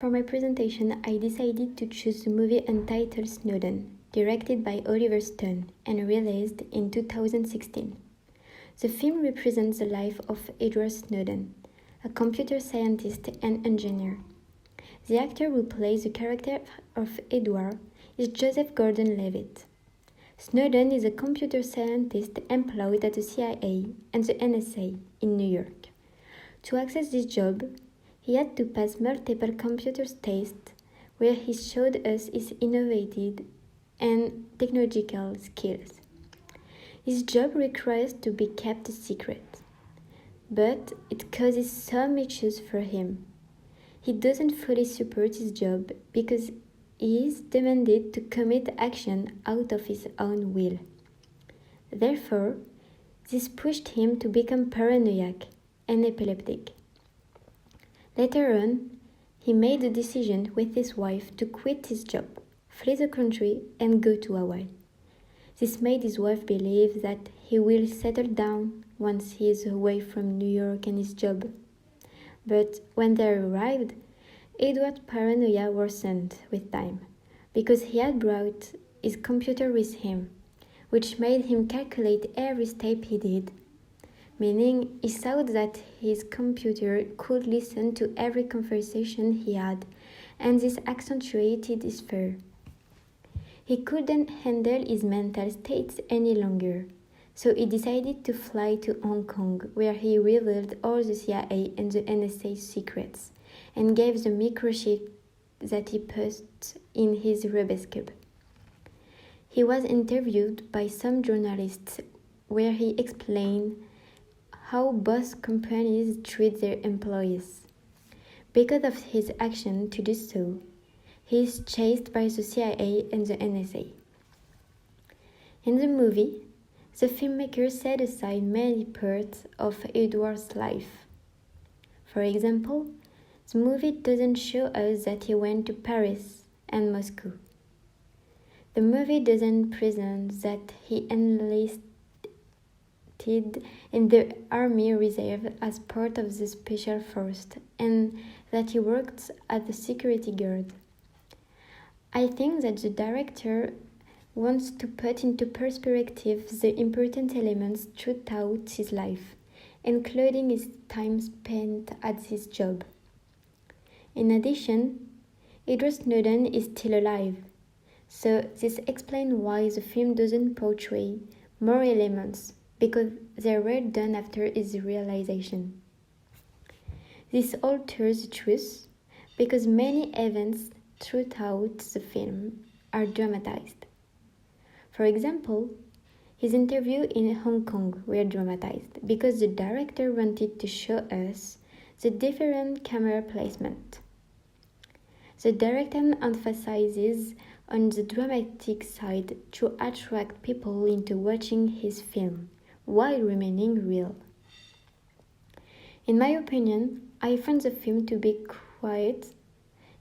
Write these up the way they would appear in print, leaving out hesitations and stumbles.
For my presentation, I decided to choose the movie entitled Snowden, directed by Oliver Stone and released in 2016. The film represents the life of Edward Snowden, a computer scientist and engineer. The actor who plays the character of Edward is Joseph Gordon-Levitt. Snowden is a computer scientist employed at the CIA and the NSA in New York. To access this job, he had to pass multiple computer tests where he showed us his innovative and technological skills. His job requires to be kept a secret, but it causes some issues for him. He doesn't fully support his job because he is demanded to commit action out of his own will. Therefore, this pushed him to become paranoid and epileptic. Later on, he made the decision with his wife to quit his job, flee the country, and go to Hawaii. This made his wife believe that he will settle down once he is away from New York and his job. But when they arrived, Edward's paranoia worsened with time, because he had brought his computer with him, which made him calculate every step he did, meaning he thought that his computer could listen to every conversation he had, and this accentuated his fear. He couldn't handle his mental states any longer, so he decided to fly to Hong Kong, where he revealed all the CIA and the NSA secrets, and gave the microchip that he put in his Rubik's Cube. He was interviewed by some journalists where he explained how both companies treat their employees. Because of his action to do so, he is chased by the CIA and the NSA. In the movie, the filmmaker set aside many parts of Edward's life. For example, the movie doesn't show us that he went to Paris and Moscow. The movie doesn't present that he enlisted in the Army Reserve as part of the Special Force and that he worked as a security guard. I think that the director wants to put into perspective the important elements throughout his life, including his time spent at his job. In addition, Edward Snowden is still alive, so this explains why the film doesn't portray more elements, because they were done after his realization. This alters the truth because many events throughout the film are dramatized. For example, his interview in Hong Kong were dramatized because the director wanted to show us the different camera placement. The director emphasizes on the dramatic side to attract people into watching his film, while remaining real. In my opinion, I find the film to be quite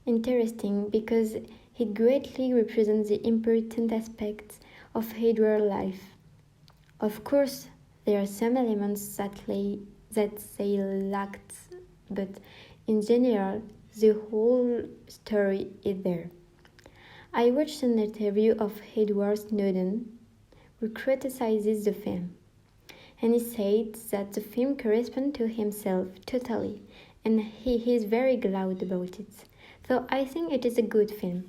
interesting because it greatly represents the important aspects of Edward's life. Of course, there are some elements that they lacked, but in general, the whole story is there. I watched an interview of Edward Snowden, who criticizes the film, and he said that the film corresponds to himself totally, and he is very glad about it. So I think it is a good film.